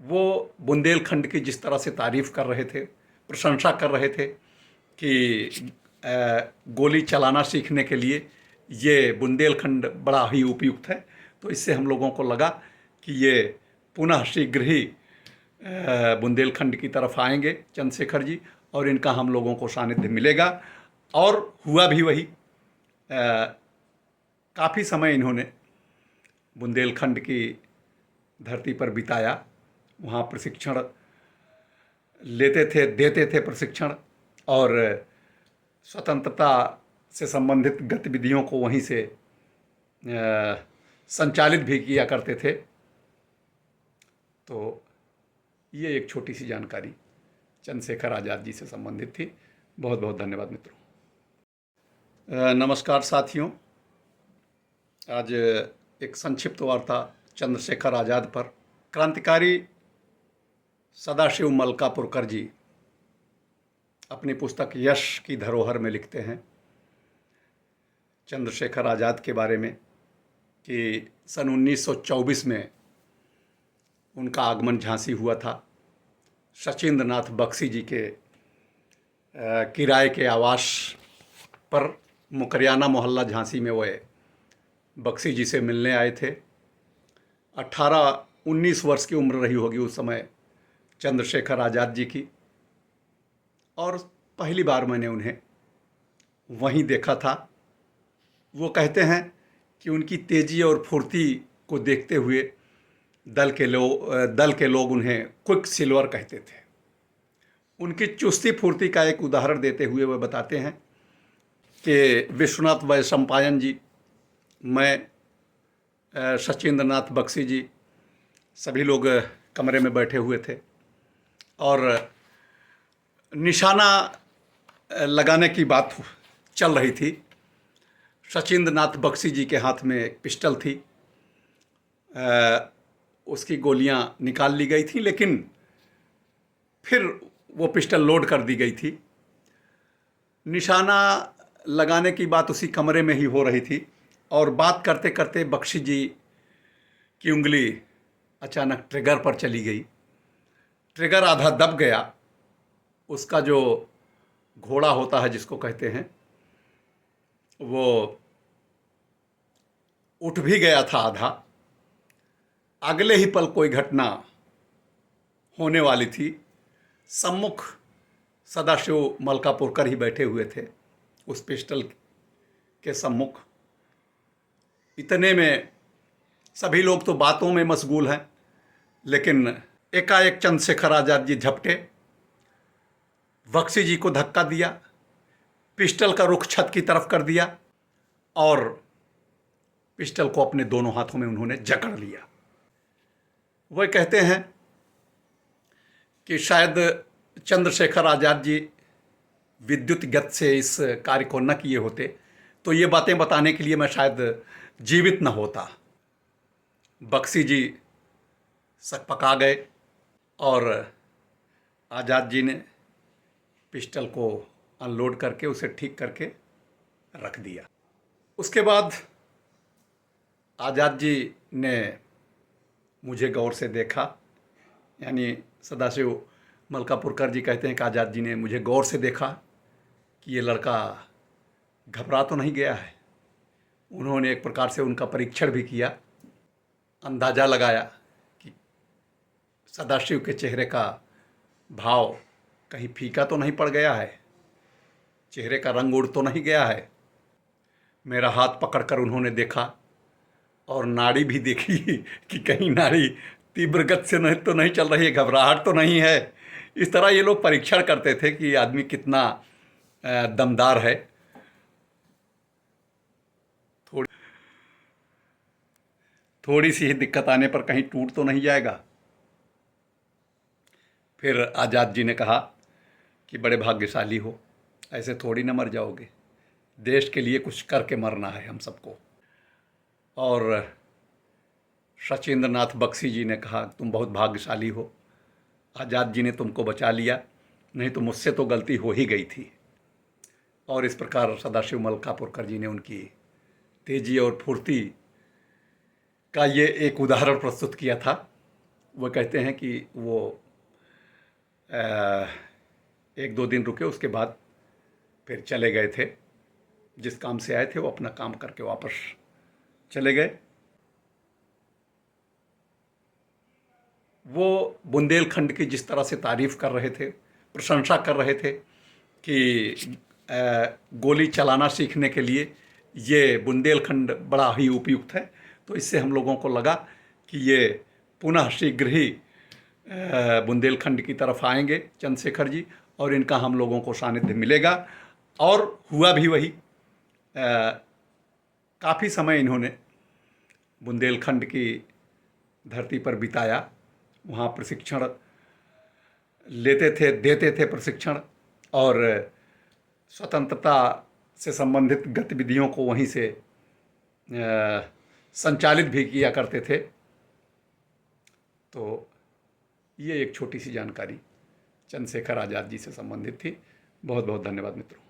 वो बुंदेलखंड की जिस तरह से तारीफ कर रहे थे, प्रशंसा कर रहे थे कि गोली चलाना सीखने के लिए ये बुंदेलखंड बड़ा ही उपयुक्त है। तो इससे हम लोगों को लगा कि ये पुनः शीघ्र ही बुंदेलखंड की तरफ आएंगे चंद्रशेखर जी, और इनका हम लोगों को सानिध्य मिलेगा। और हुआ भी वही। काफ़ी समय इन्होंने बुंदेलखंड की धरती पर बिताया, वहाँ प्रशिक्षण लेते थे, देते थे प्रशिक्षण, और स्वतंत्रता से संबंधित गतिविधियों को वहीं से संचालित भी किया करते थे। तो ये एक छोटी सी जानकारी चंद्रशेखर आज़ाद जी से संबंधित थी। बहुत बहुत धन्यवाद मित्रों। नमस्कार साथियों, आज एक संक्षिप्त वार्ता चंद्रशेखर आज़ाद पर। क्रांतिकारी सदाशिव मलकापुरकर जी अपनी पुस्तक यश की धरोहर में लिखते हैं चंद्रशेखर आज़ाद के बारे में कि सन 1924 में उनका आगमन झांसी हुआ था। सचिंद्र नाथ बख्शी जी के किराए के आवास पर मुकरियाना मोहल्ला झांसी में वे बख्शी जी से मिलने आए थे। 18-19 वर्ष की उम्र रही होगी उस समय चंद्रशेखर आज़ाद जी की, और पहली बार मैंने उन्हें वहीं देखा था। वो कहते हैं कि उनकी तेज़ी और फुर्ती को देखते हुए दल के लोग उन्हें क्विक सिल्वर कहते थे। उनकी चुस्ती फुर्ती का एक उदाहरण देते हुए वह बताते हैं कि विश्वनाथ वैशंपायन जी, मैं, सचिंद्र नाथ बख्शी जी, सभी लोग कमरे में बैठे हुए थे और निशाना लगाने की बात चल रही थी। सचिंद्र नाथ बख्शी जी के हाथ में एक पिस्टल थी, उसकी गोलियां निकाल ली गई थी, लेकिन फिर वो पिस्टल लोड कर दी गई थी। निशाना लगाने की बात उसी कमरे में ही हो रही थी, और बात करते करते बख्शी जी की उंगली अचानक ट्रिगर पर चली गई। ट्रिगर आधा दब गया। उसका जो घोड़ा होता है जिसको कहते हैं, वो उठ भी गया था आधा। अगले ही पल कोई घटना होने वाली थी। सम्मुख सदाशिव मलकापुरकर ही बैठे हुए थे उस पिस्टल के सम्मुख। इतने में सभी लोग तो बातों में मशगूल हैं, लेकिन एकाएक चंद्रशेखर आज़ाद जी झपटे, बख्शी जी को धक्का दिया, पिस्टल का रुख छत की तरफ कर दिया और पिस्टल को अपने दोनों हाथों में उन्होंने जकड़ लिया। वह कहते हैं कि शायद चंद्रशेखर आज़ाद जी विद्युत गति से इस कार्य को न किए होते तो ये बातें बताने के लिए मैं शायद जीवित न होता। बख्शी जी सकपका गए और आज़ाद जी ने पिस्टल को अनलोड करके उसे ठीक करके रख दिया। उसके बाद आज़ाद जी ने मुझे गौर से देखा, यानी सदाशिव मलकापुरकर जी कहते हैं कि आज़ाद जी ने मुझे गौर से देखा कि ये लड़का घबरा तो नहीं गया है। उन्होंने एक प्रकार से उनका परीक्षण भी किया, अंदाज़ा लगाया कि सदाशिव के चेहरे का भाव कहीं फीका तो नहीं पड़ गया है, चेहरे का रंग उड़ तो नहीं गया है। मेरा हाथ पकड़कर उन्होंने देखा और नाड़ी भी देखी कि कहीं नाड़ी तीव्र गति से नहीं तो नहीं चल रही है, घबराहट तो नहीं है। इस तरह ये लोग परीक्षण करते थे कि आदमी कितना दमदार है। थोड़ी सी ही दिक्कत आने पर कहीं टूट तो नहीं जाएगा। फिर आज़ाद जी ने कहा कि बड़े भाग्यशाली हो, ऐसे थोड़ी ना मर जाओगे, देश के लिए कुछ करके मरना है हम सबको। और सचिंद्र नाथ बख्शी जी ने कहा तुम बहुत भाग्यशाली हो, आज़ाद जी ने तुमको बचा लिया, नहीं तो मुझसे तो गलती हो ही गई थी। और इस प्रकार सदाशिव मलकापुरकर जी ने उनकी तेजी और फुर्ती का ये एक उदाहरण प्रस्तुत किया था। वो कहते हैं कि वो 1-2 दिन रुके, उसके बाद फिर चले गए थे। जिस काम से आए थे वो अपना काम करके वापस चले गए। वो बुंदेलखंड की जिस तरह से तारीफ कर रहे थे, प्रशंसा कर रहे थे कि गोली चलाना सीखने के लिए ये बुंदेलखंड बड़ा ही उपयुक्त है, तो इससे हम लोगों को लगा कि ये पुनः शीघ्र ही बुंदेलखंड की तरफ आएंगे चंद्रशेखर जी, और इनका हम लोगों को सानिध्य मिलेगा। और हुआ भी वही। काफ़ी समय इन्होंने बुंदेलखंड की धरती पर बिताया, वहाँ प्रशिक्षण लेते थे, देते थे प्रशिक्षण, और स्वतंत्रता से संबंधित गतिविधियों को वहीं से संचालित भी किया करते थे। तो ये एक छोटी सी जानकारी चंद्रशेखर आज़ाद जी से संबंधित थी। बहुत बहुत धन्यवाद मित्रों।